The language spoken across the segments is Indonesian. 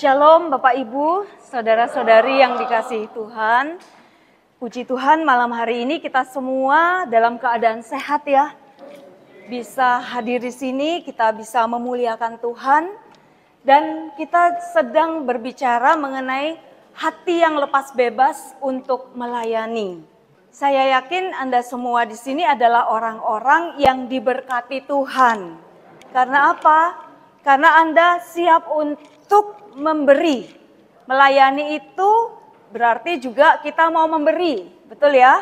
Shalom Bapak Ibu, saudara-saudari yang dikasihi Tuhan. Puji Tuhan malam hari ini kita semua dalam keadaan sehat ya. Bisa hadir di sini, kita bisa memuliakan Tuhan. Dan kita sedang berbicara mengenai hati yang lepas bebas untuk melayani. Saya yakin Anda semua di sini adalah orang-orang yang diberkati Tuhan. Karena apa? Karena Anda siap untuk memberi. Melayani itu berarti juga kita mau memberi, betul ya?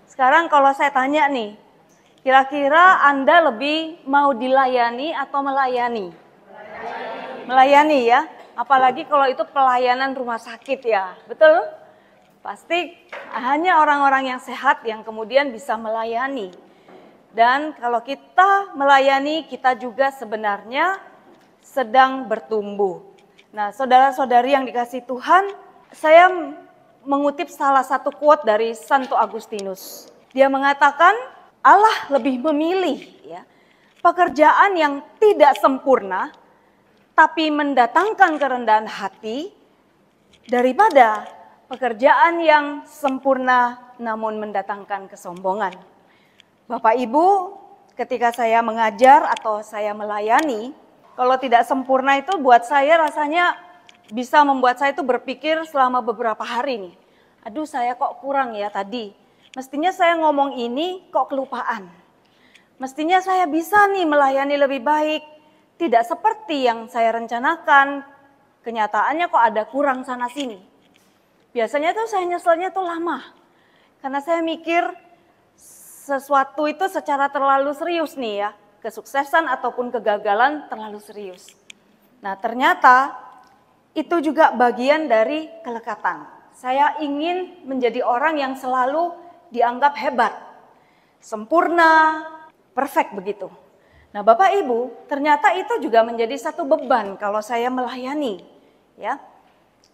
Sekarang kalau saya tanya nih, kira-kira Anda lebih mau dilayani atau melayani? Melayani ya, apalagi kalau itu pelayanan rumah sakit ya, betul? Pasti hanya orang-orang yang sehat yang kemudian bisa melayani. Dan kalau kita melayani, kita juga sebenarnya sedang bertumbuh. Nah, saudara-saudari yang dikasihi Tuhan, saya mengutip salah satu quote dari Santo Agustinus. Dia mengatakan, Allah lebih memilih ya, pekerjaan yang tidak sempurna, tapi mendatangkan kerendahan hati, daripada pekerjaan yang sempurna namun mendatangkan kesombongan. Bapak Ibu, ketika saya mengajar atau saya melayani, kalau tidak sempurna itu buat saya rasanya bisa membuat saya itu berpikir selama beberapa hari nih. Aduh, saya kok kurang ya tadi. Mestinya saya ngomong ini kok kelupaan. Mestinya saya bisa nih melayani lebih baik. Tidak seperti yang saya rencanakan. Kenyataannya kok ada kurang sana sini. Biasanya tuh saya nyeselnya tuh lama. Karena saya mikir sesuatu itu secara terlalu serius nih ya. Kesuksesan ataupun kegagalan terlalu serius. Nah, ternyata itu juga bagian dari kelekatan. Saya ingin menjadi orang yang selalu dianggap hebat, sempurna, perfect begitu. Nah, Bapak Ibu, ternyata itu juga menjadi satu beban kalau saya melayani, ya.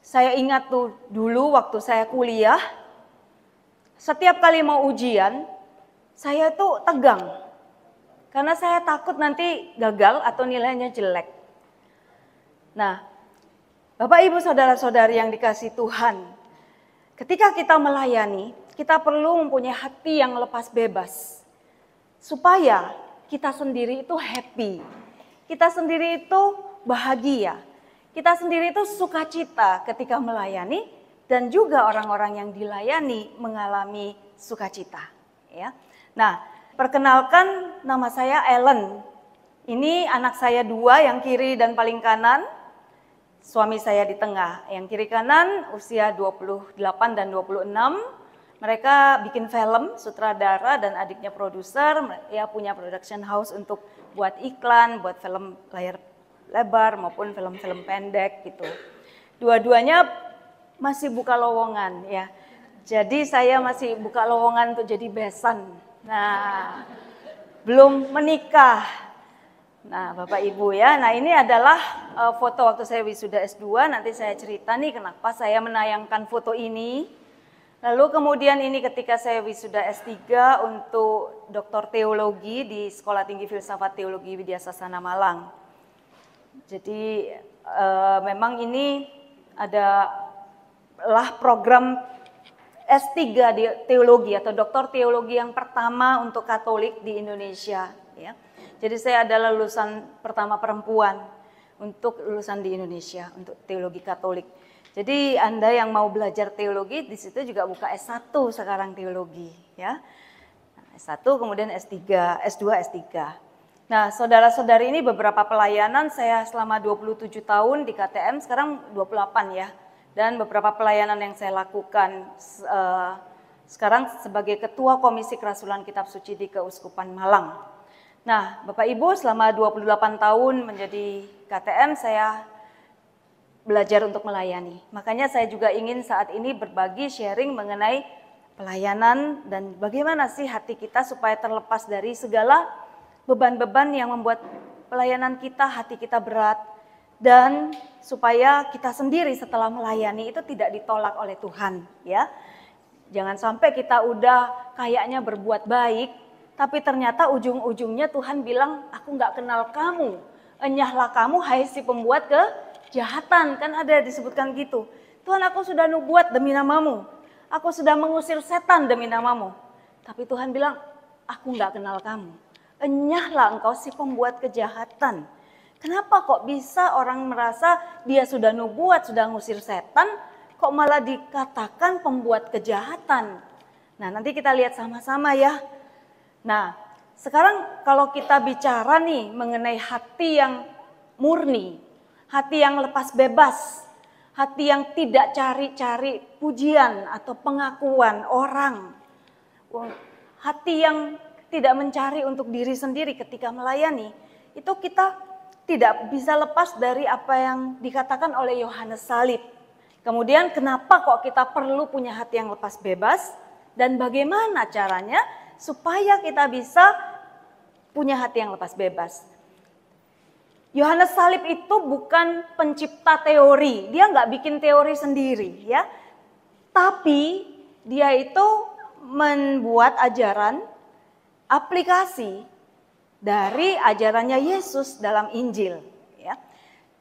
Saya ingat tuh dulu waktu saya kuliah, setiap kali mau ujian, saya tuh tegang. Karena saya takut nanti gagal atau nilainya jelek. Nah, Bapak Ibu saudara-saudari yang dikasihi Tuhan, ketika kita melayani, kita perlu mempunyai hati yang lepas bebas. Supaya kita sendiri itu happy, kita sendiri itu bahagia, kita sendiri itu sukacita ketika melayani, dan juga orang-orang yang dilayani mengalami sukacita. Ya. Nah, perkenalkan, nama saya Ellen. Ini anak saya dua, yang kiri dan paling kanan. Suami saya di tengah. Yang kiri kanan usia 28 dan 26. Mereka bikin film, sutradara dan adiknya produser. Ya, punya production house untuk buat iklan, buat film layar lebar maupun film-film pendek gitu. Dua-duanya masih buka lowongan ya. Jadi saya masih buka lowongan untuk jadi besan. Nah, belum menikah. Nah, Bapak Ibu ya, nah ini adalah foto waktu saya wisuda S2, nanti saya cerita nih kenapa saya menayangkan foto ini. Lalu kemudian ini ketika saya wisuda S3 untuk doktor teologi di Sekolah Tinggi Filsafat Teologi Widya Sasana Malang. Jadi memang ini adalah program S3 di teologi atau doktor teologi yang pertama untuk Katolik di Indonesia. Ya. Jadi saya adalah lulusan pertama perempuan untuk lulusan di Indonesia untuk teologi Katolik. Jadi Anda yang mau belajar teologi di situ juga buka S1 sekarang teologi. Ya. S1 kemudian S3, S2, S3. Nah, saudara-saudari ini beberapa pelayanan saya selama 27 tahun di KTM, sekarang 28 ya. Dan beberapa pelayanan yang saya lakukan sekarang sebagai Ketua Komisi Kerasulan Kitab Suci di Keuskupan Malang. Nah, Bapak Ibu selama 28 tahun menjadi KTM saya belajar untuk melayani. Makanya saya juga ingin saat ini berbagi sharing mengenai pelayanan dan bagaimana sih hati kita supaya terlepas dari segala beban-beban yang membuat pelayanan kita, hati kita berat. Dan supaya kita sendiri setelah melayani itu tidak ditolak oleh Tuhan ya. Jangan sampai kita udah kayaknya berbuat baik, tapi ternyata ujung-ujungnya Tuhan bilang, aku gak kenal kamu. Enyahlah kamu hai si pembuat kejahatan, kan ada disebutkan gitu. Tuhan, aku sudah nubuat demi namamu, aku sudah mengusir setan demi namamu. Tapi Tuhan bilang, aku nggak kenal kamu. Enyahlah engkau si pembuat kejahatan. Kenapa kok bisa orang merasa dia sudah nubuat, sudah ngusir setan, kok malah dikatakan pembuat kejahatan? Nah, nanti kita lihat sama-sama ya. Nah, sekarang kalau kita bicara nih mengenai hati yang murni, hati yang lepas bebas, hati yang tidak cari-cari pujian atau pengakuan orang, hati yang tidak mencari untuk diri sendiri ketika melayani, itu kita tidak bisa lepas dari apa yang dikatakan oleh Yohanes Salib. Kemudian kenapa kok kita perlu punya hati yang lepas bebas dan bagaimana caranya supaya kita bisa punya hati yang lepas bebas. Yohanes Salib itu bukan pencipta teori, dia nggak bikin teori sendiri ya. Tapi dia itu membuat ajaran, aplikasi dari ajarannya Yesus dalam Injil. Ya.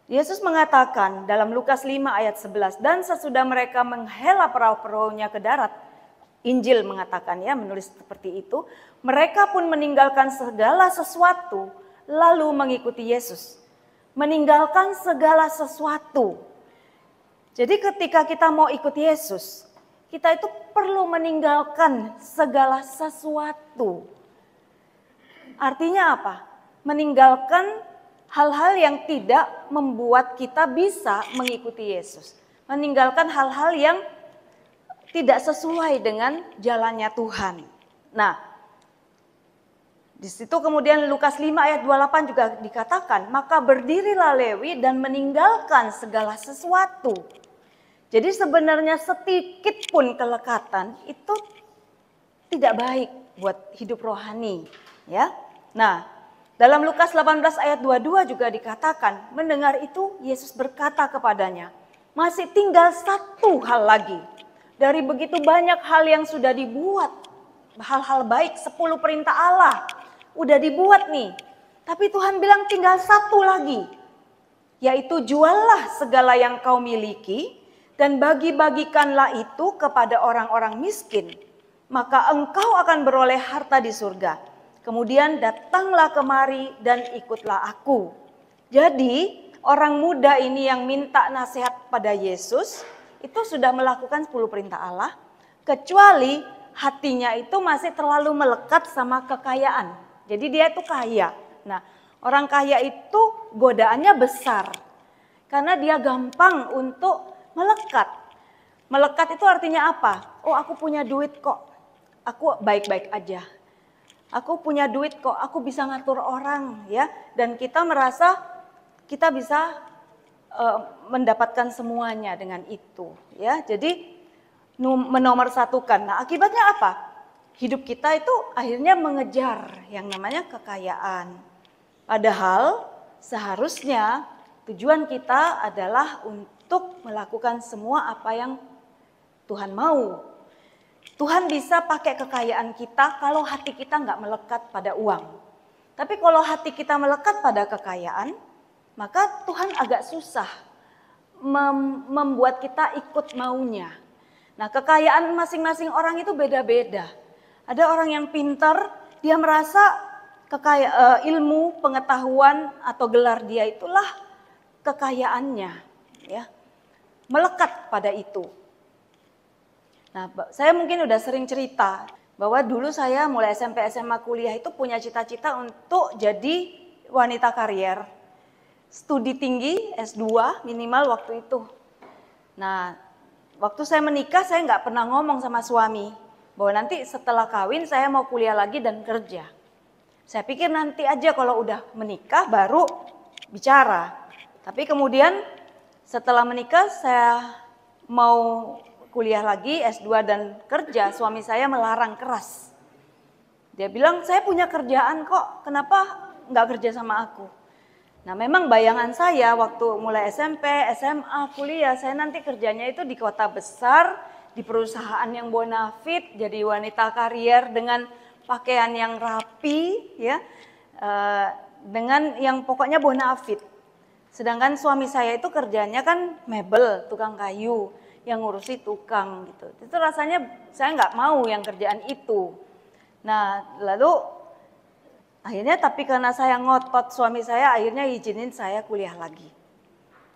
Yesus mengatakan dalam Lukas 5 ayat 11, dan sesudah mereka menghela perahu-perahunya ke darat, Injil mengatakan ya, menulis seperti itu, mereka pun meninggalkan segala sesuatu lalu mengikuti Yesus. Meninggalkan segala sesuatu. Jadi ketika kita mau ikut Yesus, kita itu perlu meninggalkan segala sesuatu. Artinya apa? Meninggalkan hal-hal yang tidak membuat kita bisa mengikuti Yesus. Meninggalkan hal-hal yang tidak sesuai dengan jalannya Tuhan. Nah, di situ kemudian Lukas 5 ayat 28 juga dikatakan, maka berdirilah Lewi dan meninggalkan segala sesuatu. Jadi sebenarnya sedikit pun kelekatan itu tidak baik buat hidup rohani, ya. Nah, dalam Lukas 18 ayat 22 juga dikatakan, mendengar itu Yesus berkata kepadanya, masih tinggal satu hal lagi. Dari begitu banyak hal yang sudah dibuat, hal-hal baik, 10 perintah Allah udah dibuat nih. Tapi Tuhan bilang tinggal satu lagi, yaitu juallah segala yang kau miliki dan bagi-bagikanlah itu kepada orang-orang miskin. Maka engkau akan beroleh harta di surga. Kemudian datanglah kemari dan ikutlah aku. Jadi orang muda ini yang minta nasihat pada Yesus, itu sudah melakukan 10 perintah Allah, kecuali hatinya itu masih terlalu melekat sama kekayaan. Jadi dia itu kaya. Nah, orang kaya itu godaannya besar. Karena dia gampang untuk melekat. Melekat itu artinya apa? Oh, aku punya duit kok. Aku baik-baik aja. Aku punya duit kok, aku bisa ngatur orang ya. Dan kita merasa kita bisa mendapatkan semuanya dengan itu ya. Jadi menomorsatukan. Nah, akibatnya apa? Hidup kita itu akhirnya mengejar yang namanya kekayaan. Padahal seharusnya tujuan kita adalah untuk melakukan semua apa yang Tuhan mau. Tuhan bisa pakai kekayaan kita kalau hati kita nggak melekat pada uang. Tapi kalau hati kita melekat pada kekayaan, maka Tuhan agak susah membuat kita ikut maunya. Nah, kekayaan masing-masing orang itu beda-beda. Ada orang yang pintar, dia merasa ilmu, pengetahuan atau gelar dia itulah kekayaannya, ya. Melekat pada itu. Nah, saya mungkin udah sering cerita bahwa dulu saya mulai SMP, SMA, kuliah itu punya cita-cita untuk jadi wanita karier. Studi tinggi, S2 minimal waktu itu. Nah, waktu saya menikah saya nggak pernah ngomong sama suami bahwa nanti setelah kawin saya mau kuliah lagi dan kerja. Saya pikir nanti aja kalau udah menikah baru bicara. Tapi kemudian setelah menikah saya mau kuliah lagi S2 dan kerja, suami saya melarang keras. Dia bilang, saya punya kerjaan kok, kenapa nggak kerja sama aku? Nah, memang bayangan saya waktu mulai SMP, SMA, kuliah, saya nanti kerjanya itu di kota besar, di perusahaan yang bonafit, jadi wanita karier dengan pakaian yang rapi, ya, dengan yang pokoknya bonafit. Sedangkan suami saya itu kerjanya kan mebel, tukang kayu, yang ngurusi tukang gitu. Itu rasanya saya nggak mau yang kerjaan itu. Nah, lalu akhirnya tapi karena saya ngotot, suami saya akhirnya izinin saya kuliah lagi.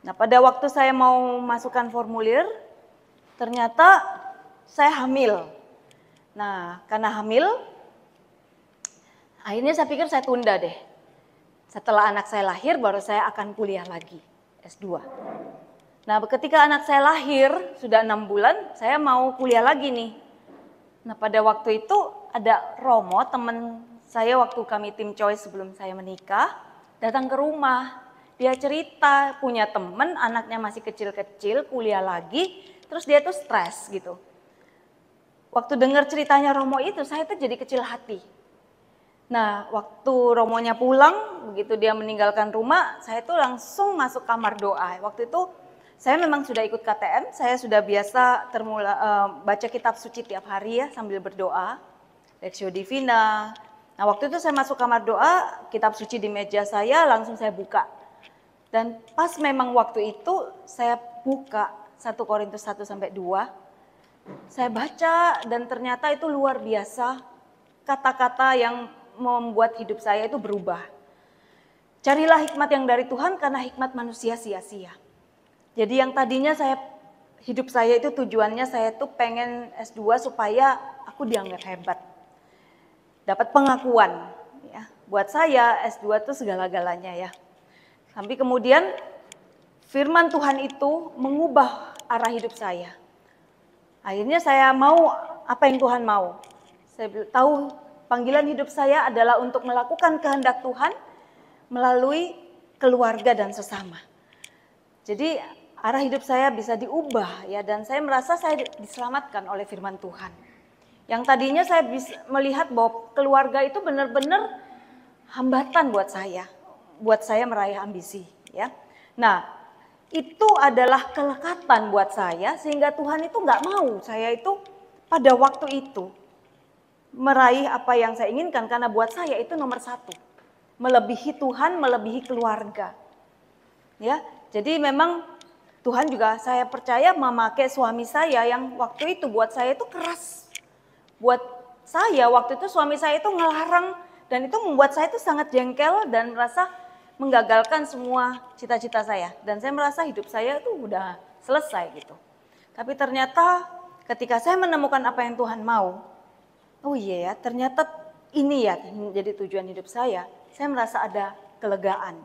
Nah, pada waktu saya mau masukkan formulir, ternyata saya hamil. Nah, karena hamil, akhirnya saya pikir saya tunda deh. Setelah anak saya lahir, baru saya akan kuliah lagi, S2. Nah, ketika anak saya lahir, sudah 6 bulan, saya mau kuliah lagi nih. Nah, pada waktu itu ada Romo, teman saya waktu kami tim Choice sebelum saya menikah, datang ke rumah. Dia cerita, punya teman, anaknya masih kecil-kecil, kuliah lagi, terus dia tuh stres gitu. Waktu dengar ceritanya Romo itu, saya tuh jadi kecil hati. Nah, waktu Romonya pulang, begitu dia meninggalkan rumah, saya tuh langsung masuk kamar doa. Waktu itu saya memang sudah ikut KTM, saya sudah biasa baca kitab suci tiap hari ya sambil berdoa, Lectio Divina. Nah, waktu itu saya masuk kamar doa, kitab suci di meja saya, langsung saya buka. Dan pas memang waktu itu saya buka 1 Korintus 1-2, saya baca dan ternyata itu luar biasa, kata-kata yang membuat hidup saya itu berubah. Carilah hikmat yang dari Tuhan karena hikmat manusia sia-sia. Jadi yang tadinya hidup saya itu tujuannya saya tuh pengen S2 supaya aku dianggap hebat. Dapat pengakuan. Ya. Buat saya S2 itu segala-galanya ya. Tapi kemudian firman Tuhan itu mengubah arah hidup saya. Akhirnya saya mau apa yang Tuhan mau. Saya tahu panggilan hidup saya adalah untuk melakukan kehendak Tuhan melalui keluarga dan sesama. Jadi arah hidup saya bisa diubah ya, dan saya merasa saya diselamatkan oleh firman Tuhan. Yang tadinya saya bisa melihat bahwa keluarga itu benar-benar hambatan buat saya meraih ambisi ya. Nah, itu adalah kelekatan buat saya sehingga Tuhan itu nggak mau saya itu pada waktu itu meraih apa yang saya inginkan, karena buat saya itu nomor 1, melebihi Tuhan, melebihi keluarga ya. Jadi memang Tuhan juga saya percaya memakai suami saya yang waktu itu buat saya itu keras. Buat saya waktu itu suami saya itu ngelarang, dan itu membuat saya itu sangat jengkel dan merasa menggagalkan semua cita-cita saya. Dan saya merasa hidup saya itu udah selesai gitu. Tapi ternyata ketika saya menemukan apa yang Tuhan mau, oh iya ya, ternyata ini ya menjadi tujuan hidup saya merasa ada kelegaan.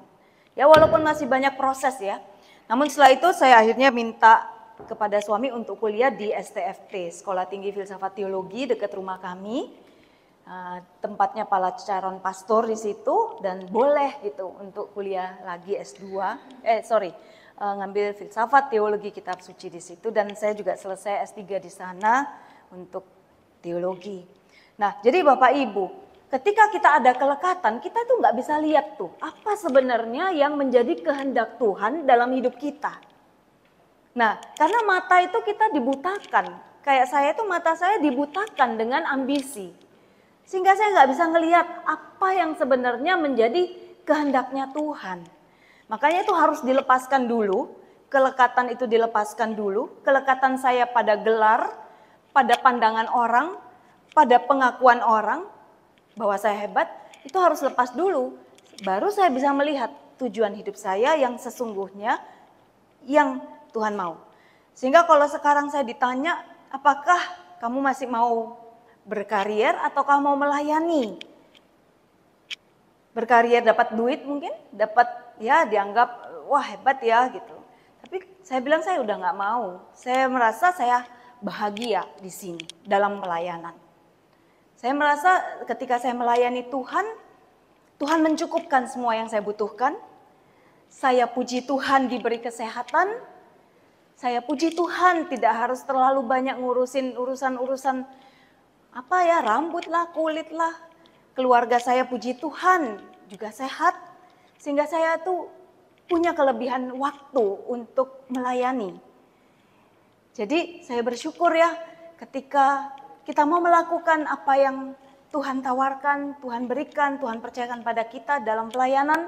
Ya walaupun masih banyak proses ya. Namun setelah itu saya akhirnya minta kepada suami untuk kuliah di STFT, Sekolah Tinggi Filsafat Teologi dekat rumah kami. Tempatnya Pala Caron Pastor di situ, dan boleh gitu untuk kuliah lagi S2, ngambil filsafat teologi kitab suci di situ, dan saya juga selesai S3 di sana untuk teologi. Nah, jadi Bapak Ibu, ketika kita ada kelekatan, kita tuh nggak bisa lihat tuh apa sebenarnya yang menjadi kehendak Tuhan dalam hidup kita. Nah, karena mata itu kita dibutakan, kayak saya tuh mata saya dibutakan dengan ambisi. Sehingga saya nggak bisa ngelihat apa yang sebenarnya menjadi kehendaknya Tuhan. Makanya itu harus dilepaskan dulu, kelekatan itu dilepaskan dulu, kelekatan saya pada gelar, pada pandangan orang, pada pengakuan orang bahwa saya hebat, itu harus lepas dulu. Baru saya bisa melihat tujuan hidup saya yang sesungguhnya yang Tuhan mau. Sehingga kalau sekarang saya ditanya, apakah kamu masih mau berkarier ataukah mau melayani? Berkarier dapat duit mungkin, dapat ya dianggap wah hebat ya gitu. Tapi saya bilang saya udah nggak mau. Saya merasa saya bahagia di sini dalam pelayanan. Saya merasa ketika saya melayani Tuhan, Tuhan mencukupkan semua yang saya butuhkan. Saya puji Tuhan diberi kesehatan. Saya puji Tuhan tidak harus terlalu banyak ngurusin urusan-urusan apa ya, rambut lah, kulit lah. Keluarga saya puji Tuhan juga sehat. Sehingga saya tuh punya kelebihan waktu untuk melayani. Jadi saya bersyukur ya ketika kita mau melakukan apa yang Tuhan tawarkan, Tuhan berikan, Tuhan percayakan pada kita dalam pelayanan.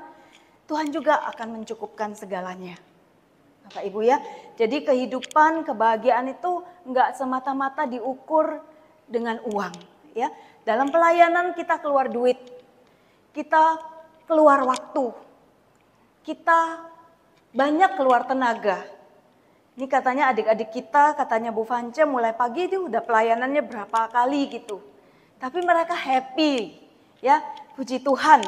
Tuhan juga akan mencukupkan segalanya. Bapak Ibu ya, jadi kehidupan, kebahagiaan itu enggak semata-mata diukur dengan uang. Ya, dalam pelayanan kita keluar duit, kita keluar waktu, kita banyak keluar tenaga. Ini katanya adik-adik kita, katanya Bu Vance mulai pagi itu udah pelayanannya berapa kali gitu. Tapi mereka happy, ya, puji Tuhan.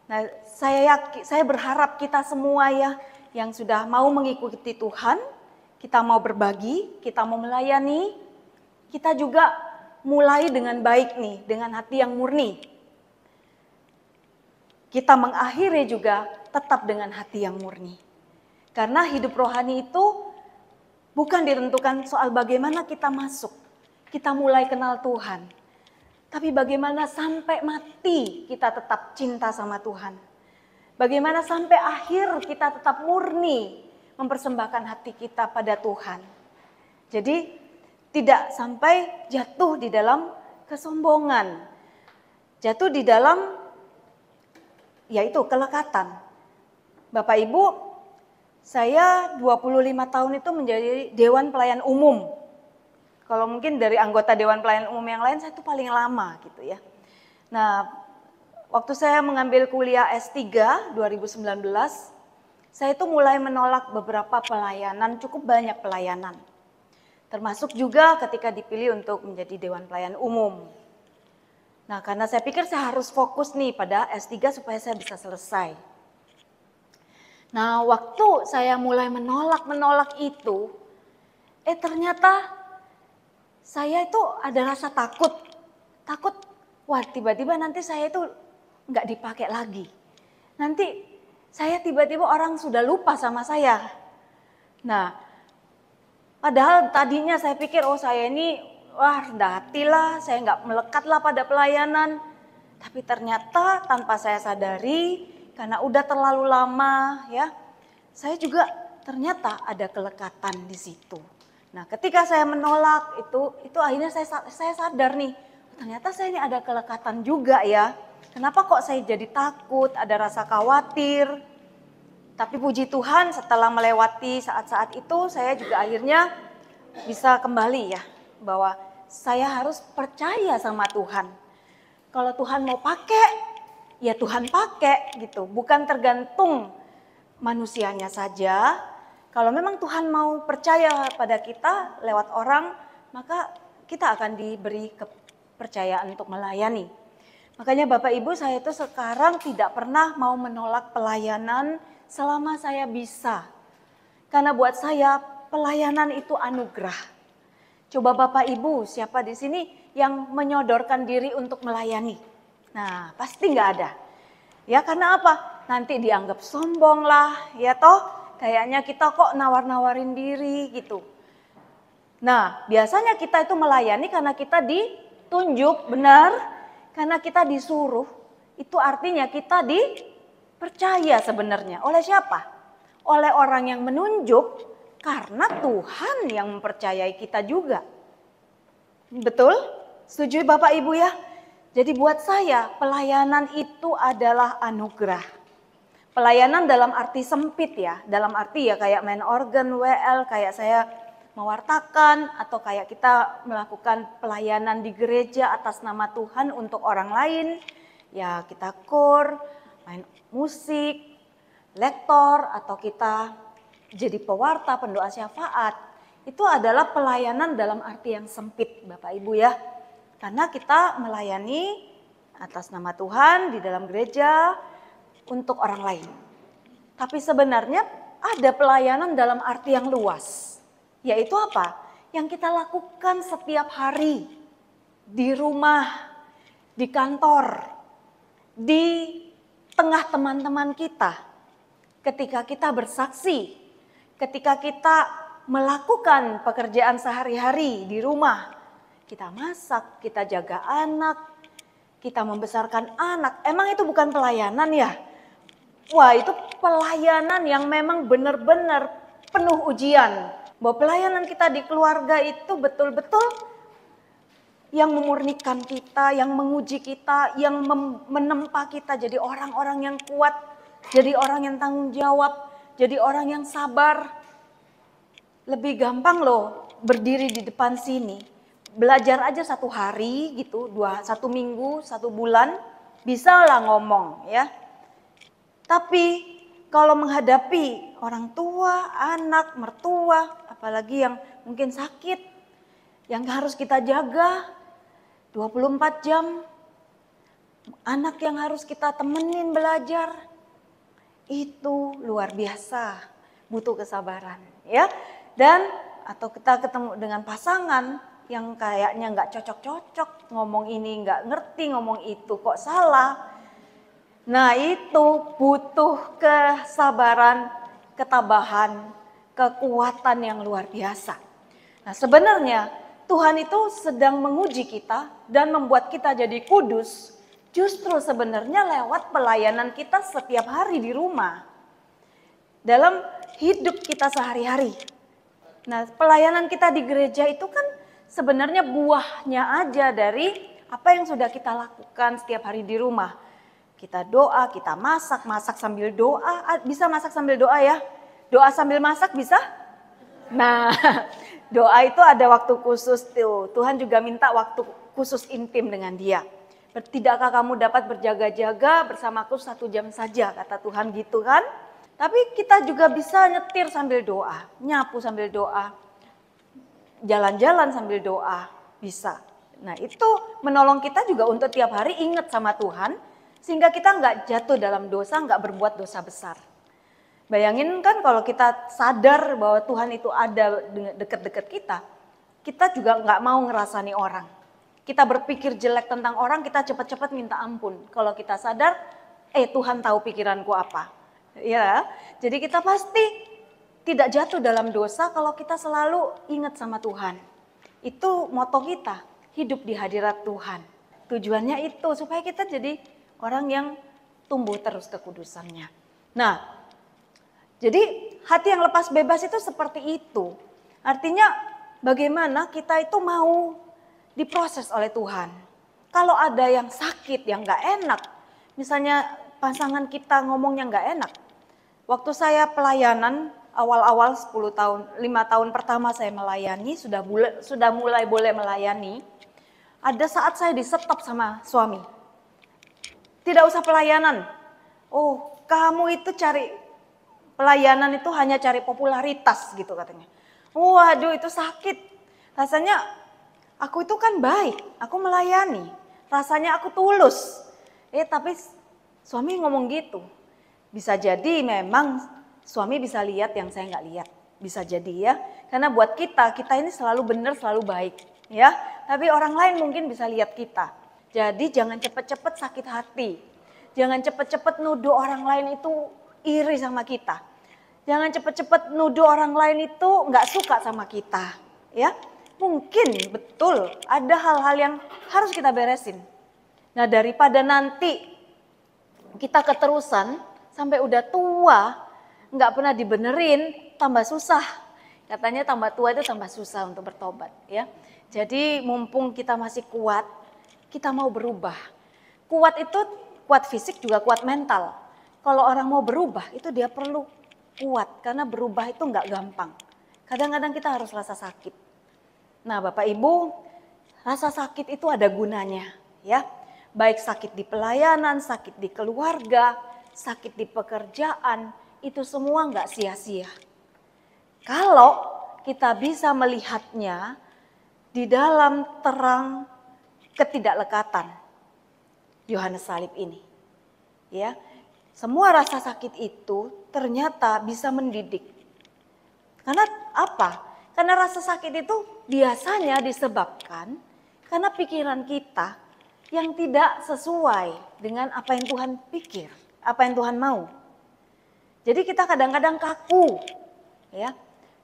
Nah, saya berharap kita semua ya yang sudah mau mengikuti Tuhan, kita mau berbagi, kita mau melayani, kita juga mulai dengan baik nih, dengan hati yang murni. Kita mengakhiri juga tetap dengan hati yang murni. Karena hidup rohani itu bukan ditentukan soal bagaimana kita masuk, kita mulai kenal Tuhan. Tapi bagaimana sampai mati kita tetap cinta sama Tuhan. Bagaimana sampai akhir kita tetap murni mempersembahkan hati kita pada Tuhan. Jadi tidak sampai jatuh di dalam kesombongan. Jatuh di dalam yaitu kelekatan. Bapak Ibu, saya 25 tahun itu menjadi Dewan Pelayan Umum. Kalau mungkin dari anggota Dewan Pelayan Umum yang lain, saya itu paling lama gitu ya. Nah, waktu saya mengambil kuliah S3 2019, saya itu mulai menolak beberapa pelayanan, cukup banyak pelayanan. Termasuk juga ketika dipilih untuk menjadi Dewan Pelayan Umum. Nah, karena saya pikir saya harus fokus nih pada S3 supaya saya bisa selesai. Nah, waktu saya mulai menolak itu, ternyata saya itu ada rasa takut, wah tiba-tiba nanti saya itu nggak dipakai lagi. Nanti saya tiba-tiba orang sudah lupa sama saya. Nah, padahal tadinya saya pikir, oh saya ini, wah rendah hati lah, saya nggak melekat lah pada pelayanan. Tapi ternyata tanpa saya sadari, karena udah terlalu lama ya, saya juga ternyata ada kelekatan di situ. Nah, ketika saya menolak itu akhirnya saya sadar nih, ternyata saya ini ada kelekatan juga ya. Kenapa kok saya jadi takut, ada rasa khawatir. Tapi puji Tuhan setelah melewati saat-saat itu saya juga akhirnya bisa kembali ya. Bahwa saya harus percaya sama Tuhan. Kalau Tuhan mau pakai, ya Tuhan pakai gitu. Bukan tergantung manusianya saja. Kalau memang Tuhan mau percaya pada kita lewat orang, maka kita akan diberi kepercayaan untuk melayani. Makanya Bapak Ibu, saya itu sekarang tidak pernah mau menolak pelayanan selama saya bisa. Karena buat saya pelayanan itu anugerah. Coba Bapak Ibu, siapa di sini yang menyodorkan diri untuk melayani? Nah, pasti nggak ada. Ya karena apa? Nanti dianggap sombong lah, ya toh. Kayaknya kita kok nawar-nawarin diri gitu. Nah, biasanya kita itu melayani karena kita ditunjuk, benar? Karena kita disuruh. Itu artinya kita dipercaya sebenarnya. Oleh siapa? Oleh orang yang menunjuk, karena Tuhan yang mempercayai kita juga. Betul? Setuju Bapak Ibu ya? Jadi buat saya pelayanan itu adalah anugerah. Pelayanan dalam arti sempit ya, dalam arti ya kayak main organ, WL, kayak saya mewartakan atau kayak kita melakukan pelayanan di gereja atas nama Tuhan untuk orang lain. Ya kita kor, main musik, lektor atau kita jadi pewarta, pendoa syafaat. Itu adalah pelayanan dalam arti yang sempit Bapak Ibu ya. Karena kita melayani atas nama Tuhan di dalam gereja, untuk orang lain. Tapi sebenarnya ada pelayanan dalam arti yang luas. Yaitu apa? Yang kita lakukan setiap hari. Di rumah, di kantor, di tengah teman-teman kita. Ketika kita bersaksi, ketika kita melakukan pekerjaan sehari-hari di rumah. Kita masak, kita jaga anak, kita membesarkan anak. Emang itu bukan pelayanan ya? Wah itu pelayanan yang memang benar-benar penuh ujian. Bahwa pelayanan kita di keluarga itu betul-betul yang memurnikan kita, yang menguji kita, yang menempa kita jadi orang-orang yang kuat jadi orang yang tanggung jawab, jadi orang yang sabar. Lebih gampang loh berdiri di depan sini. Belajar aja 1 hari gitu, 1 minggu, 1 bulan, bisa lah ngomong ya. Tapi kalau menghadapi orang tua, anak, mertua, apalagi yang mungkin sakit, yang harus kita jaga 24 jam, anak yang harus kita temenin belajar, itu luar biasa, butuh kesabaran ya. Dan atau kita ketemu dengan pasangan yang kayaknya nggak cocok-cocok, ngomong ini nggak ngerti, ngomong itu kok salah. Nah itu butuh kesabaran, ketabahan, kekuatan yang luar biasa. Nah sebenarnya Tuhan itu sedang menguji kita dan membuat kita jadi kudus. Justru sebenarnya lewat pelayanan kita setiap hari di rumah. Dalam hidup kita sehari-hari. Nah pelayanan kita di gereja itu kan sebenarnya buahnya aja dari apa yang sudah kita lakukan setiap hari di rumah. Kita doa, kita masak, masak sambil doa. Bisa masak sambil doa ya? Doa sambil masak bisa? Nah, doa itu ada waktu khusus tuh. Tuhan juga minta waktu khusus intim dengan Dia. Tidakkah kamu dapat berjaga-jaga bersamaku 1 jam saja, kata Tuhan gitu kan? Tapi kita juga bisa nyetir sambil doa, nyapu sambil doa, jalan-jalan sambil doa, bisa. Nah itu menolong kita juga untuk tiap hari ingat sama Tuhan. Sehingga kita nggak jatuh dalam dosa, nggak berbuat dosa besar. Bayangin kan kalau kita sadar bahwa Tuhan itu ada dekat-dekat kita juga nggak mau ngerasani orang. Kita berpikir jelek tentang orang, kita cepat-cepat minta ampun. Kalau kita sadar, Tuhan tahu pikiranku apa. Ya, jadi kita pasti tidak jatuh dalam dosa kalau kita selalu ingat sama Tuhan. Itu moto kita, hidup di hadirat Tuhan. Tujuannya itu supaya kita jadi orang yang tumbuh terus kekudusannya. Nah, jadi hati yang lepas bebas itu seperti itu. Artinya bagaimana kita itu mau diproses oleh Tuhan. Kalau ada yang sakit, yang gak enak, misalnya pasangan kita ngomongnya gak enak. Waktu saya pelayanan awal-awal 10 tahun, 5 tahun pertama saya melayani, sudah mulai boleh melayani. Ada saat saya di-stop sama suami. Tidak usah pelayanan. Oh, kamu itu cari pelayanan itu hanya cari popularitas gitu katanya. Waduh, itu sakit. Rasanya aku itu kan baik, aku melayani. Rasanya aku tulus. Tapi suami ngomong gitu. Bisa jadi memang suami bisa lihat yang saya nggak lihat. Bisa jadi ya. Karena buat kita ini selalu benar, selalu baik. Ya, tapi orang lain mungkin bisa lihat kita. Jadi jangan cepet-cepet sakit hati. Jangan cepet-cepet nuduh orang lain itu iri sama kita. Jangan cepet-cepet nuduh orang lain itu nggak suka sama kita. Ya, mungkin betul ada hal-hal yang harus kita beresin. Nah daripada nanti kita keterusan sampai udah tua nggak pernah dibenerin, tambah susah. Katanya tambah tua itu tambah susah untuk bertobat. Ya, jadi mumpung kita masih kuat, kita mau berubah. Kuat itu kuat fisik juga kuat mental. Kalau orang mau berubah itu dia perlu kuat karena berubah itu nggak gampang. Kadang-kadang kita harus rasa sakit. Nah Bapak Ibu, rasa sakit itu ada gunanya ya. Baik sakit di pelayanan, sakit di keluarga, sakit di pekerjaan, itu semua nggak sia-sia. Kalau kita bisa melihatnya di dalam terang ketidaklekatan Yohanes Salib ini. Ya, semua rasa sakit itu ternyata bisa mendidik. Karena apa? Karena rasa sakit itu biasanya disebabkan karena pikiran kita yang tidak sesuai dengan apa yang Tuhan pikir, apa yang Tuhan mau. Jadi kita kadang-kadang kaku, ya.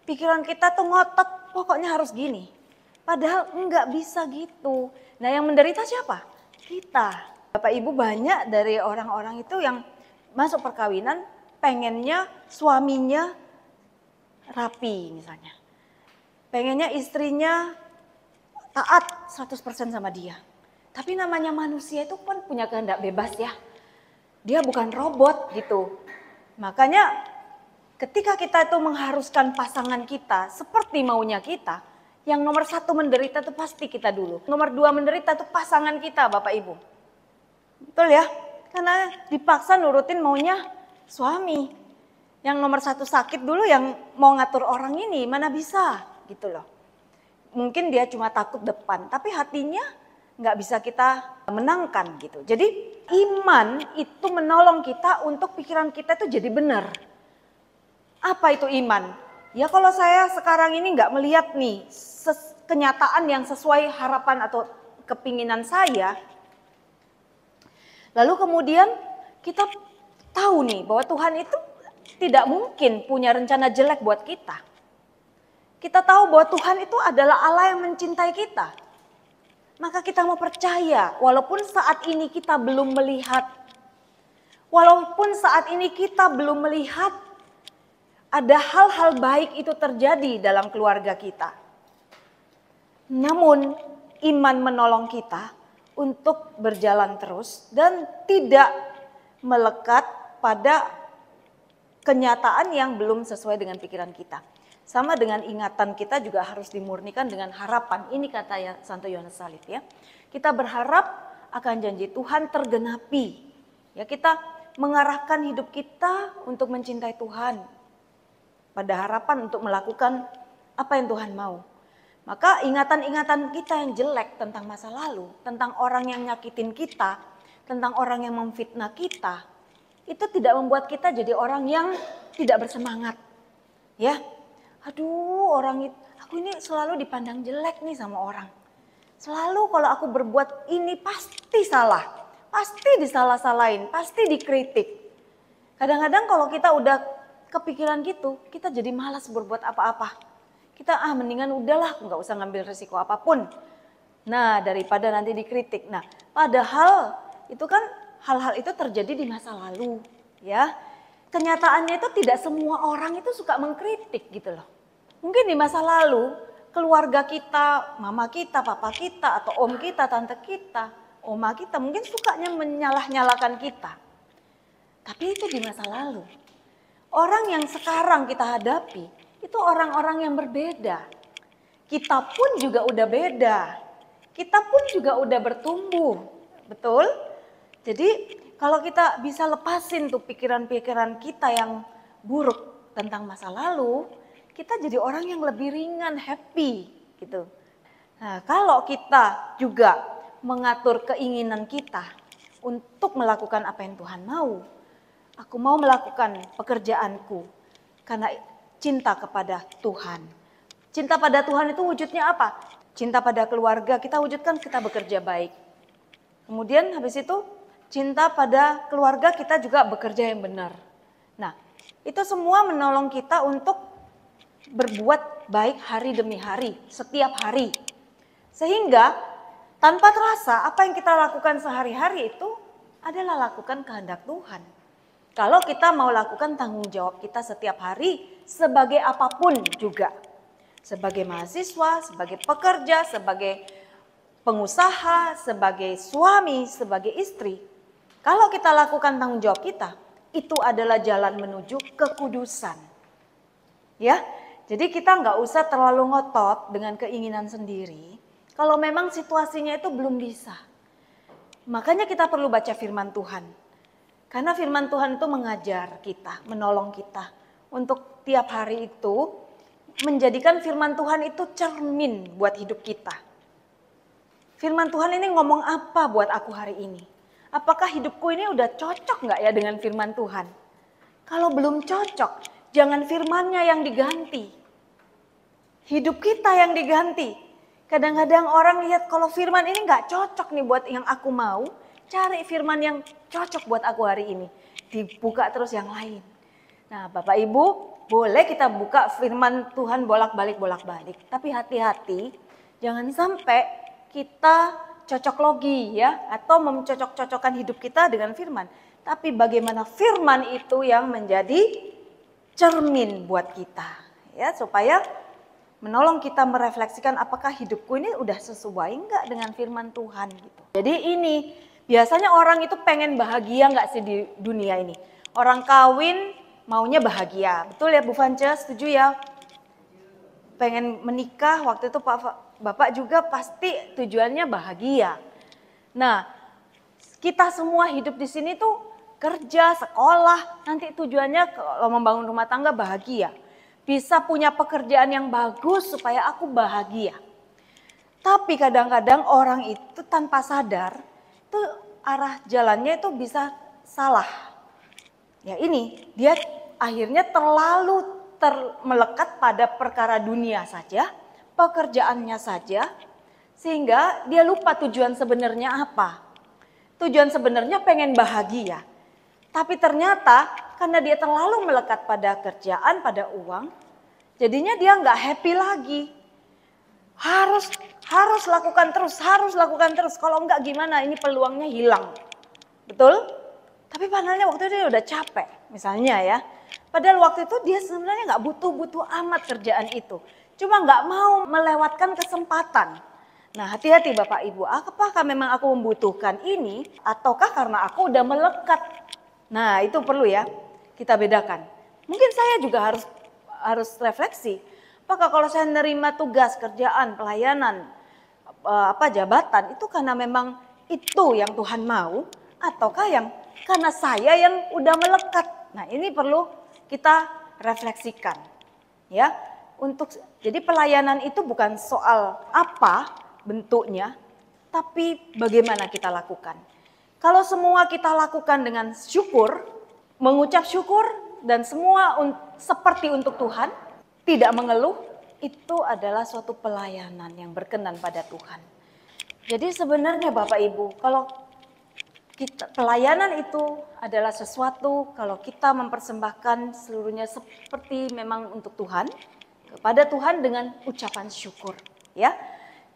Pikiran kita tuh ngotot, pokoknya harus gini. Padahal enggak bisa gitu. Nah yang menderita siapa? Kita. Bapak Ibu banyak dari orang-orang itu yang masuk perkawinan pengennya suaminya rapi misalnya. Pengennya istrinya taat 100% sama dia. Tapi namanya manusia itu pun punya kehendak bebas ya. Dia bukan robot gitu. Makanya ketika kita itu mengharuskan pasangan kita seperti maunya kita, yang nomor 1 menderita itu pasti kita dulu. Nomor 2 menderita itu pasangan kita, Bapak Ibu. Betul ya? Karena dipaksa nurutin maunya suami. Yang nomor 1 sakit dulu, yang mau ngatur orang ini, mana bisa gitu loh. Mungkin dia cuma takut depan, tapi hatinya nggak bisa kita menangkan gitu. Jadi iman itu menolong kita untuk pikiran kita itu jadi benar. Apa itu iman? Ya kalau saya sekarang ini nggak melihat nih kenyataan yang sesuai harapan atau kepinginan saya, lalu kemudian kita tahu nih bahwa Tuhan itu tidak mungkin punya rencana jelek buat kita. Kita tahu bahwa Tuhan itu adalah Allah yang mencintai kita. Maka kita mau percaya walaupun saat ini kita belum melihat. Walaupun saat ini kita belum melihat ada hal-hal baik itu terjadi dalam keluarga kita. Namun iman menolong kita untuk berjalan terus dan tidak melekat pada kenyataan yang belum sesuai dengan pikiran kita. Sama dengan ingatan kita juga harus dimurnikan dengan harapan. Ini kata ya Santo Yohanes Salib ya. Kita berharap akan janji Tuhan tergenapi. Ya, kita mengarahkan hidup kita untuk mencintai Tuhan. Pada harapan untuk melakukan apa yang Tuhan mau. Maka ingatan-ingatan kita yang jelek tentang masa lalu, tentang orang yang nyakitin kita, tentang orang yang memfitnah kita, itu tidak membuat kita jadi orang yang tidak bersemangat. Ya. Aduh, aku ini selalu dipandang jelek nih sama orang. Selalu kalau aku berbuat ini pasti salah. Pasti disalah-salahin, pasti dikritik. Kadang-kadang kalau kita udah kepikiran gitu, kita jadi malas berbuat apa-apa. Kita mendingan udahlah, nggak usah ngambil risiko apapun. Nah, daripada nanti dikritik. Nah, padahal itu kan hal-hal itu terjadi di masa lalu, ya. Kenyataannya itu tidak semua orang itu suka mengkritik gitu loh. Mungkin di masa lalu keluarga kita, mama kita, papa kita, atau om kita, tante kita, oma kita mungkin sukanya menyalah-nyalakan kita. Tapi itu di masa lalu. Orang yang sekarang kita hadapi itu orang-orang yang berbeda. Kita pun juga udah beda. Kita pun juga udah bertumbuh. Betul? Jadi kalau kita bisa lepasin tuh pikiran-pikiran kita yang buruk tentang masa lalu, kita jadi orang yang lebih ringan, happy gitu. Nah, kalau kita juga mengatur keinginan kita untuk melakukan apa yang Tuhan mau. Aku mau melakukan pekerjaanku karena cinta kepada Tuhan. Cinta pada Tuhan itu wujudnya apa? Cinta pada keluarga kita wujudkan kita bekerja baik. Kemudian habis itu cinta pada keluarga kita juga bekerja yang benar. Nah, itu semua menolong kita untuk berbuat baik hari demi hari, setiap hari. Sehingga tanpa terasa apa yang kita lakukan sehari-hari itu adalah lakukan kehendak Tuhan. Kalau kita mau lakukan tanggung jawab kita setiap hari sebagai apapun juga. Sebagai mahasiswa, sebagai pekerja, sebagai pengusaha, sebagai suami, sebagai istri. Kalau kita lakukan tanggung jawab kita, itu adalah jalan menuju kekudusan. Ya, jadi kita nggak usah terlalu ngotot dengan keinginan sendiri. Kalau memang situasinya itu belum bisa. Makanya kita perlu baca firman Tuhan. Karena firman Tuhan itu mengajar kita, menolong kita. Untuk tiap hari itu menjadikan firman Tuhan itu cermin buat hidup kita. Firman Tuhan ini ngomong apa buat aku hari ini? Apakah hidupku ini udah cocok nggak ya dengan firman Tuhan? Kalau belum cocok, jangan firmannya yang diganti. Hidup kita yang diganti. Kadang-kadang orang lihat kalau firman ini nggak cocok nih buat yang aku mau, cari firman yang cocok buat aku hari ini. Dibuka terus yang lain. Nah, Bapak Ibu, boleh kita buka firman Tuhan bolak-balik. Tapi hati-hati, jangan sampai kita cocok logi ya, atau mencocok-cocokkan hidup kita dengan firman. Tapi bagaimana firman itu yang menjadi cermin buat kita. Ya, supaya menolong kita merefleksikan apakah hidupku ini udah sesuai enggak dengan firman Tuhan gitu. Jadi ini biasanya orang itu pengen bahagia enggak sih di dunia ini. Orang kawin maunya bahagia. Betul ya Bu Vance, setuju ya? Pengen menikah, waktu itu Bapak juga pasti tujuannya bahagia. Nah, kita semua hidup di sini tuh kerja, sekolah, nanti tujuannya kalau membangun rumah tangga bahagia. Bisa punya pekerjaan yang bagus supaya aku bahagia. Tapi kadang-kadang orang itu tanpa sadar, itu arah jalannya itu bisa salah. Ya ini, dia akhirnya terlalu melekat pada perkara dunia saja, pekerjaannya saja, sehingga dia lupa tujuan sebenarnya apa. Tujuan sebenarnya pengen bahagia. Tapi ternyata karena dia terlalu melekat pada kerjaan, pada uang, jadinya dia nggak happy lagi. Harus lakukan terus. Kalau enggak gimana, ini peluangnya hilang. Betul? Tapi padahal waktu itu dia udah capek, misalnya ya. Padahal waktu itu dia sebenarnya nggak butuh amat kerjaan itu. Cuma nggak mau melewatkan kesempatan. Nah, hati-hati Bapak Ibu, apakah memang aku membutuhkan ini ataukah karena aku udah melekat? Nah, itu perlu ya kita bedakan. Mungkin saya juga harus refleksi. Apakah kalau saya nerima tugas, kerjaan, pelayanan, jabatan itu karena memang itu yang Tuhan mau ataukah yang karena saya yang udah melekat. Nah, ini perlu kita refleksikan. Ya. Jadi pelayanan itu bukan soal apa bentuknya, tapi bagaimana kita lakukan. Kalau semua kita lakukan dengan syukur, mengucap syukur dan semua seperti untuk Tuhan, tidak mengeluh, itu adalah suatu pelayanan yang berkenan pada Tuhan. Jadi sebenarnya Bapak Ibu, kalau pelayanan itu adalah sesuatu kalau kita mempersembahkan seluruhnya seperti memang untuk Tuhan, kepada Tuhan dengan ucapan syukur, ya.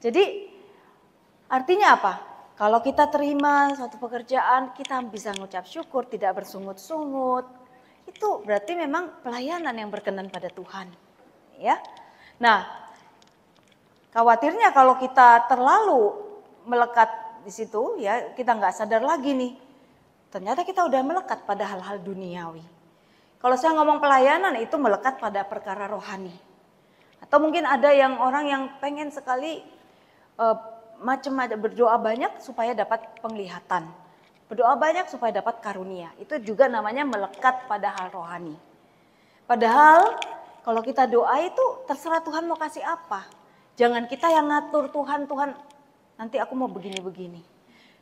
Jadi artinya apa? Kalau kita terima suatu pekerjaan, kita bisa mengucap syukur, tidak bersungut-sungut. Itu berarti memang pelayanan yang berkenan pada Tuhan. Ya. Nah, khawatirnya kalau kita terlalu melekat di situ, ya kita nggak sadar lagi nih. Ternyata kita udah melekat pada hal-hal duniawi. Kalau saya ngomong pelayanan itu melekat pada perkara rohani. Atau mungkin ada orang yang pengen sekali macam-macam berdoa banyak supaya dapat penglihatan. Berdoa banyak supaya dapat karunia. Itu juga namanya melekat pada hal rohani. Padahal kalau kita doa itu terserah Tuhan mau kasih apa. Jangan kita yang ngatur Tuhan nanti aku mau begini-begini.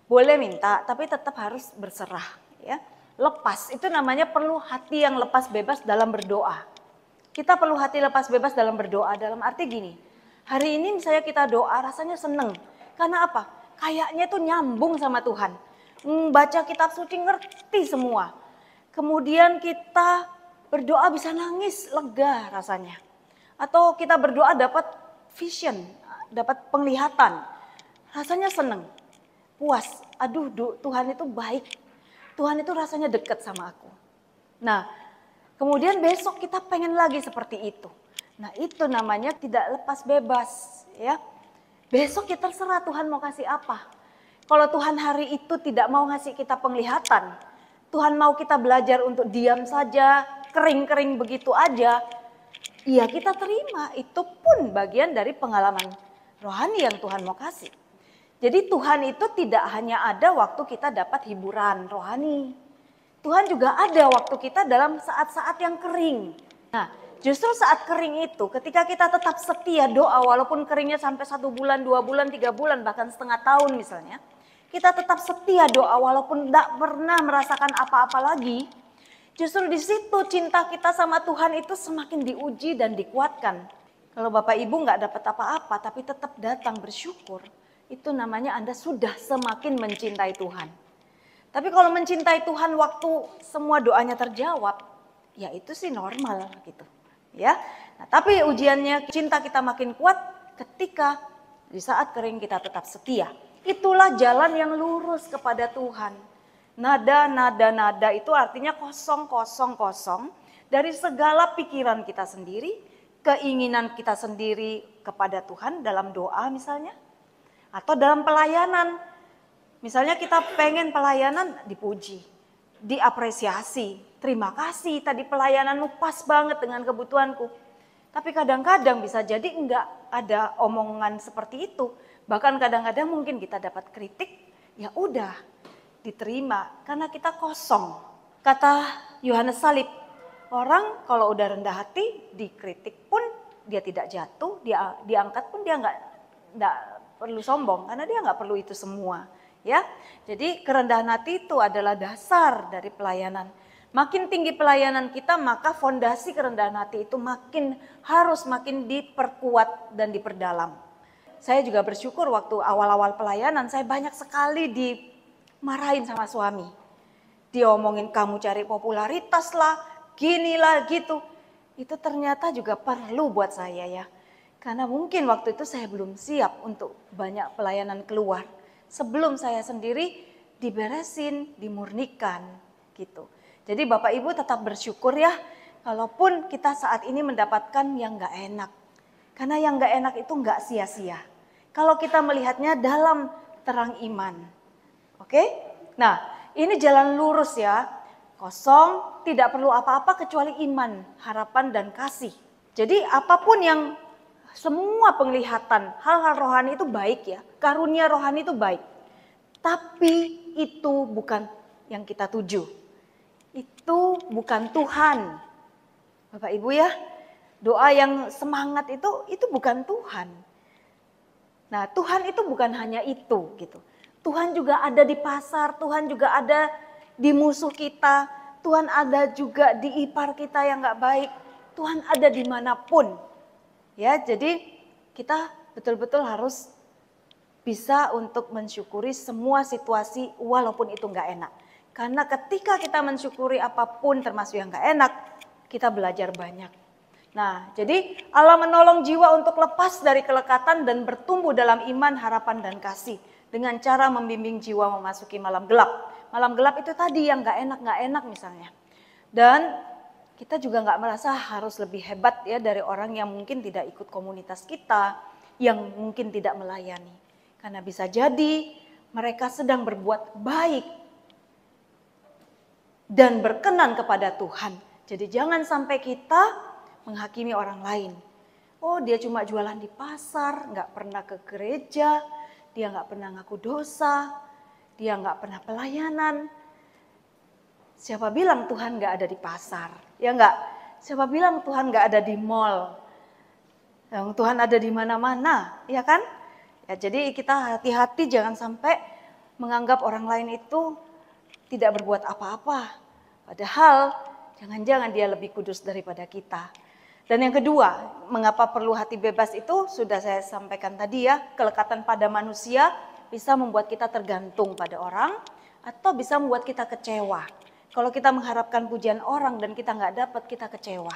Boleh minta tapi tetap harus berserah. Ya. Lepas, itu namanya perlu hati yang lepas bebas dalam berdoa. Kita perlu hati lepas bebas dalam berdoa, dalam arti gini. Hari ini misalnya kita doa rasanya seneng. Karena apa? Kayaknya tuh nyambung sama Tuhan. Baca kitab suci ngerti semua. Kemudian kita berdoa bisa nangis, lega rasanya. Atau kita berdoa dapat vision, dapat penglihatan. Rasanya seneng, puas. Aduh Tuhan itu baik. Tuhan itu rasanya dekat sama aku. Nah, kemudian besok kita pengen lagi seperti itu. Nah, itu namanya tidak lepas bebas, ya. Besok kita terserah Tuhan mau kasih apa. Kalau Tuhan hari itu tidak mau ngasih kita penglihatan, Tuhan mau kita belajar untuk diam saja, kering-kering begitu aja, ya kita terima. Itu pun bagian dari pengalaman rohani yang Tuhan mau kasih. Jadi Tuhan itu tidak hanya ada waktu kita dapat hiburan rohani. Tuhan juga ada waktu kita dalam saat-saat yang kering. Nah, justru saat kering itu ketika kita tetap setia doa walaupun keringnya sampai 1 bulan, 2 bulan, 3 bulan, bahkan setengah tahun misalnya. Kita tetap setia doa walaupun tidak pernah merasakan apa-apa lagi. Justru di situ cinta kita sama Tuhan itu semakin diuji dan dikuatkan. Kalau Bapak Ibu nggak dapat apa-apa tapi tetap datang bersyukur, itu namanya Anda sudah semakin mencintai Tuhan. Tapi kalau mencintai Tuhan waktu semua doanya terjawab, ya itu sih normal gitu. Ya. Nah, tapi ujiannya cinta kita makin kuat ketika di saat kering kita tetap setia. Itulah jalan yang lurus kepada Tuhan. Nada itu artinya kosong dari segala pikiran kita sendiri, keinginan kita sendiri kepada Tuhan dalam doa misalnya. Atau dalam pelayanan. Misalnya kita pengen pelayanan dipuji. diapresiasi. Terima kasih, tadi pelayananmu pas banget dengan kebutuhanku. Tapi kadang-kadang bisa jadi enggak ada omongan seperti itu. Bahkan kadang-kadang mungkin kita dapat kritik, ya udah diterima karena kita kosong. Kata Yohanes Salib, orang kalau udah rendah hati dikritik pun dia tidak jatuh, dia diangkat pun dia enggak perlu sombong karena dia enggak perlu itu semua. Ya, jadi kerendahan hati itu adalah dasar dari pelayanan. Makin tinggi pelayanan kita, maka fondasi kerendahan hati itu harus makin diperkuat dan diperdalam. Saya juga bersyukur waktu awal-awal pelayanan, saya banyak sekali dimarahin sama suami. Dia omongin kamu cari popularitas lah, gini lah gitu. Itu ternyata juga perlu buat saya ya. Karena mungkin waktu itu saya belum siap untuk banyak pelayanan keluar. Sebelum saya sendiri diberesin, dimurnikan gitu. Jadi Bapak Ibu tetap bersyukur ya, kalaupun kita saat ini mendapatkan yang gak enak. Karena yang gak enak itu gak sia-sia. Kalau kita melihatnya dalam terang iman. Oke? Nah, ini jalan lurus ya. Kosong, tidak perlu apa-apa kecuali iman, harapan dan kasih. Jadi apapun yang semua penglihatan, hal-hal rohani itu baik ya. Karunia rohani itu baik. Tapi itu bukan yang kita tuju. Itu bukan Tuhan. Bapak Ibu ya, doa yang semangat itu bukan Tuhan. Nah, Tuhan itu bukan hanya itu gitu. Tuhan juga ada di pasar, Tuhan juga ada di musuh kita, Tuhan ada juga di ipar kita yang gak baik. Tuhan ada dimanapun. Ya, jadi kita betul-betul harus bisa untuk mensyukuri semua situasi walaupun itu gak enak. Karena ketika kita mensyukuri apapun termasuk yang gak enak, kita belajar banyak. Nah, jadi Allah menolong jiwa untuk lepas dari kelekatan dan bertumbuh dalam iman, harapan, dan kasih. Dengan cara membimbing jiwa memasuki malam gelap. Malam gelap itu tadi yang gak enak misalnya. Dan kita juga gak merasa harus lebih hebat ya dari orang yang mungkin tidak ikut komunitas kita, yang mungkin tidak melayani. Karena bisa jadi mereka sedang berbuat baik dan berkenan kepada Tuhan. Jadi jangan sampai kita menghakimi orang lain. Oh, dia cuma jualan di pasar, nggak pernah ke gereja, dia nggak pernah ngaku dosa, dia nggak pernah pelayanan. Siapa bilang Tuhan nggak ada di pasar? Ya nggak. Siapa bilang Tuhan nggak ada di mall? Yang Tuhan ada di mana-mana, ya kan? Ya, jadi kita hati-hati jangan sampai menganggap orang lain itu tidak berbuat apa-apa. Padahal jangan-jangan dia lebih kudus daripada kita. Dan yang kedua, mengapa perlu hati bebas itu sudah saya sampaikan tadi ya. Kelekatan pada manusia bisa membuat kita tergantung pada orang atau bisa membuat kita kecewa. Kalau kita mengharapkan pujian orang dan kita nggak dapat, kita kecewa.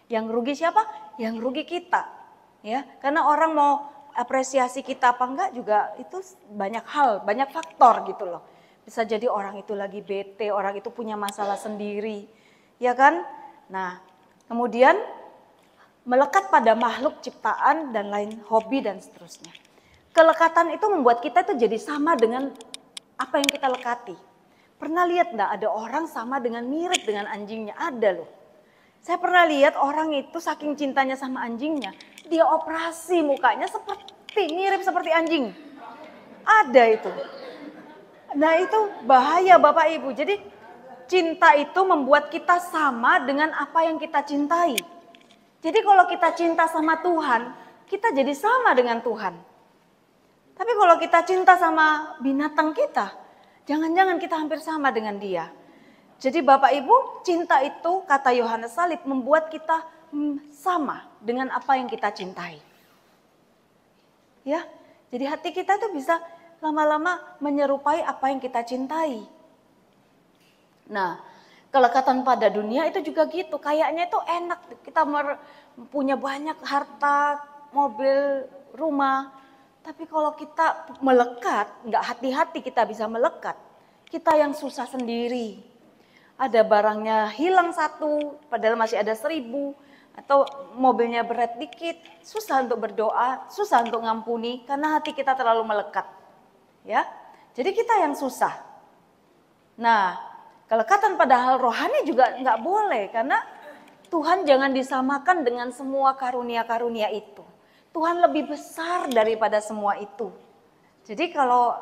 Yang rugi siapa? Yang rugi kita. Ya, karena orang mau apresiasi kita apa enggak juga itu banyak hal, banyak faktor gitu loh. Bisa jadi orang itu lagi bete, orang itu punya masalah sendiri, ya kan? Nah, kemudian melekat pada makhluk ciptaan dan lain hobi dan seterusnya. Kelekatan itu membuat kita itu jadi sama dengan apa yang kita lekati. Pernah lihat enggak ada orang sama dengan mirip dengan anjingnya? Ada loh. Saya pernah lihat orang itu saking cintanya sama anjingnya, dia operasi mukanya mirip seperti anjing. Ada itu. Nah itu bahaya Bapak Ibu. Jadi cinta itu membuat kita sama dengan apa yang kita cintai. Jadi kalau kita cinta sama Tuhan, kita jadi sama dengan Tuhan. Tapi kalau kita cinta sama binatang kita, jangan-jangan kita hampir sama dengan dia. Jadi Bapak Ibu, cinta itu kata Yohanes Salib membuat kita sama dengan apa yang kita cintai. Ya, jadi hati kita itu bisa lama-lama menyerupai apa yang kita cintai. Nah, kelekatan pada dunia itu juga gitu. Kayaknya itu enak, kita punya banyak harta, mobil, rumah. Tapi kalau kita melekat, nggak hati-hati kita bisa melekat. Kita yang susah sendiri. Ada barangnya hilang satu, padahal masih ada 1000. Atau mobilnya berat dikit, susah untuk berdoa, susah untuk ngampuni. Karena hati kita terlalu melekat. Ya, jadi kita yang susah. Nah, Kelekatan pada hal rohani juga nggak boleh, karena Tuhan jangan disamakan dengan semua karunia-karunia itu. Tuhan lebih besar daripada semua itu. Jadi kalau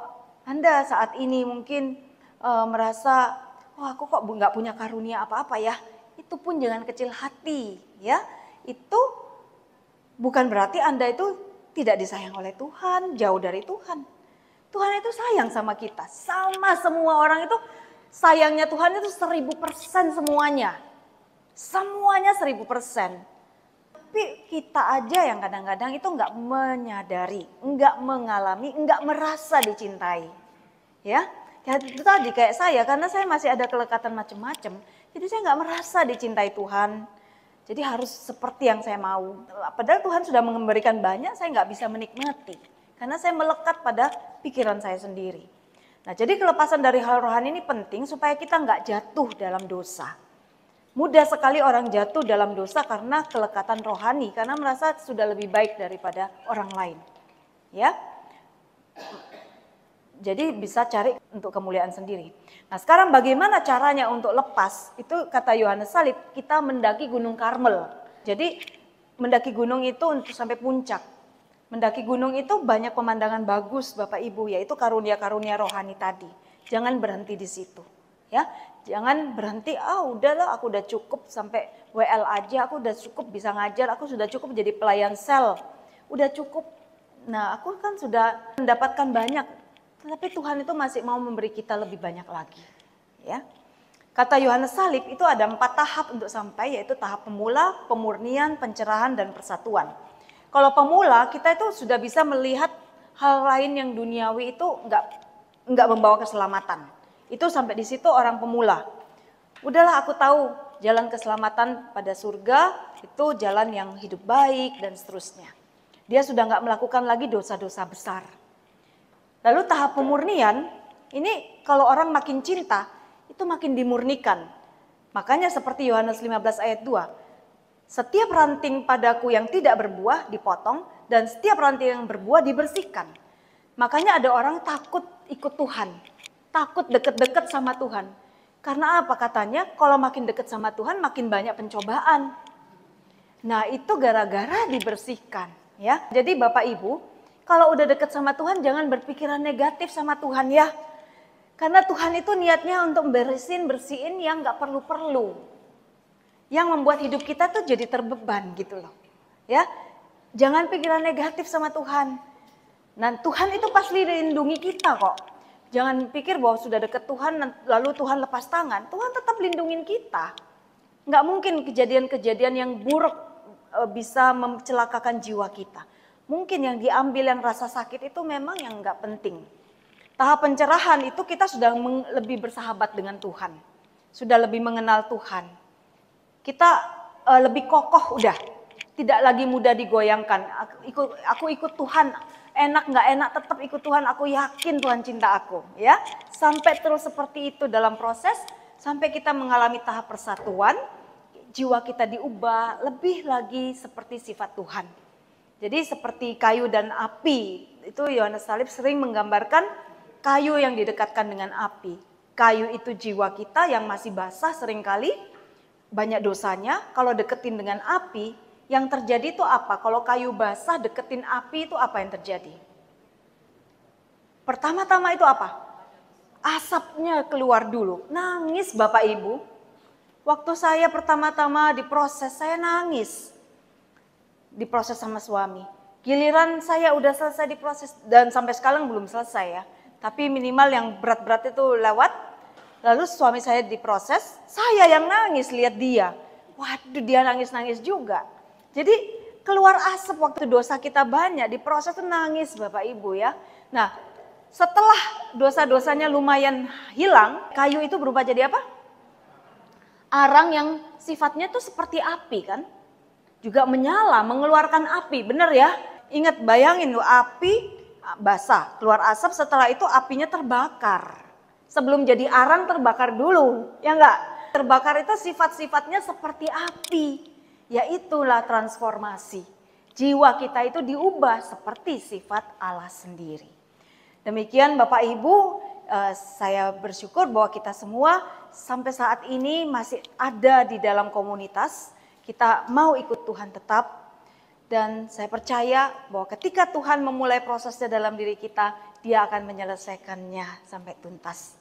Anda saat ini mungkin merasa, wah aku kok nggak punya karunia apa-apa ya, itu pun jangan kecil hati ya. Itu bukan berarti Anda itu tidak disayang oleh Tuhan, jauh dari Tuhan. Tuhan itu sayang sama kita, sama semua orang itu. Sayangnya Tuhan itu 1000% semuanya. Semuanya 1000%. Tapi kita aja yang kadang-kadang itu nggak menyadari, nggak mengalami, nggak merasa dicintai. Ya, itu tadi kayak saya, karena saya masih ada kelekatan macam-macam. Jadi saya nggak merasa dicintai Tuhan. Jadi harus seperti yang saya mau. Padahal Tuhan sudah memberikan banyak, saya nggak bisa menikmati. Karena saya melekat pada pikiran saya sendiri. Nah, jadi kelepasan dari hal rohani ini penting supaya kita nggak jatuh dalam dosa. Mudah sekali orang jatuh dalam dosa karena kelekatan rohani, karena merasa sudah lebih baik daripada orang lain. Ya. Jadi bisa cari untuk kemuliaan sendiri. Nah, sekarang bagaimana caranya untuk lepas? Itu kata Yohanes Salib, kita mendaki Gunung Karmel. Jadi mendaki gunung itu untuk sampai puncak. Mendaki gunung itu banyak pemandangan bagus Bapak Ibu, yaitu karunia-karunia rohani tadi. Jangan berhenti di situ. Ya, jangan berhenti, udahlah aku udah cukup sampai WL aja, aku udah cukup bisa ngajar, aku sudah cukup jadi pelayan sel. Udah cukup. Nah, aku kan sudah mendapatkan banyak. Tetapi Tuhan itu masih mau memberi kita lebih banyak lagi. Ya. Kata Yohanes Salib itu ada 4 tahap untuk sampai, yaitu tahap pemula, pemurnian, pencerahan, dan persatuan. Kalau pemula, kita itu sudah bisa melihat hal lain yang duniawi itu enggak membawa keselamatan. Itu sampai di situ orang pemula. Udahlah aku tahu jalan keselamatan pada surga itu jalan yang hidup baik dan seterusnya. Dia sudah enggak melakukan lagi dosa-dosa besar. Lalu tahap pemurnian, ini kalau orang makin cinta, itu makin dimurnikan. Makanya seperti Yohanes 15 ayat 2. Setiap ranting padaku yang tidak berbuah dipotong, dan setiap ranting yang berbuah dibersihkan. Makanya ada orang takut ikut Tuhan, takut deket-deket sama Tuhan. Karena apa katanya? Kalau makin deket sama Tuhan makin banyak pencobaan. Nah itu gara-gara dibersihkan. Ya. Jadi Bapak Ibu, kalau udah deket sama Tuhan jangan berpikiran negatif sama Tuhan ya. Karena Tuhan itu niatnya untuk bersihin yang gak perlu-perlu. Yang membuat hidup kita tuh jadi terbeban gitu loh. Ya, jangan pikiran negatif sama Tuhan. Nah, Tuhan itu pasti lindungi kita kok. Jangan pikir bahwa sudah dekat Tuhan lalu Tuhan lepas tangan. Tuhan tetap lindungin kita. Nggak mungkin kejadian-kejadian yang buruk bisa mencelakakan jiwa kita. Mungkin yang diambil yang rasa sakit itu memang yang nggak penting. Tahap pencerahan itu kita sudah lebih bersahabat dengan Tuhan. Sudah lebih mengenal Tuhan. Kita lebih kokoh udah, tidak lagi mudah digoyangkan. Aku ikut Tuhan, enak nggak enak tetap ikut Tuhan. Aku yakin Tuhan cinta aku, ya. Sampai terus seperti itu dalam proses, sampai kita mengalami tahap persatuan, jiwa kita diubah lebih lagi seperti sifat Tuhan. Jadi seperti kayu dan api, itu Yohanes Salib sering menggambarkan kayu yang didekatkan dengan api. Kayu itu jiwa kita yang masih basah seringkali. Banyak dosanya, kalau deketin dengan api, yang terjadi itu apa? Kalau kayu basah deketin api itu apa yang terjadi? Pertama-tama itu apa? Asapnya keluar dulu. Nangis Bapak Ibu. Waktu saya pertama-tama diproses, saya nangis. Diproses sama suami. Giliran saya udah selesai diproses, dan sampai sekarang belum selesai ya. Tapi minimal yang berat-berat itu lewat. Lalu suami saya diproses, saya yang nangis lihat dia. Waduh, dia nangis-nangis juga. Jadi keluar asap waktu dosa kita banyak, diproses tuh nangis Bapak Ibu ya. Nah, setelah dosa-dosanya lumayan hilang, kayu itu berubah jadi apa? Arang yang sifatnya tuh seperti api kan. Juga menyala, mengeluarkan api, bener ya. Ingat, bayangin loh, api basah, keluar asap, setelah itu apinya terbakar. Sebelum jadi arang terbakar dulu, ya enggak? Terbakar itu sifat-sifatnya seperti api. Ya itulah transformasi. Jiwa kita itu diubah seperti sifat Allah sendiri. Demikian Bapak Ibu, Saya bersyukur bahwa kita semua sampai saat ini masih ada di dalam komunitas. Kita mau ikut Tuhan tetap. Dan saya percaya bahwa ketika Tuhan memulai prosesnya dalam diri kita, Dia akan menyelesaikannya sampai tuntas.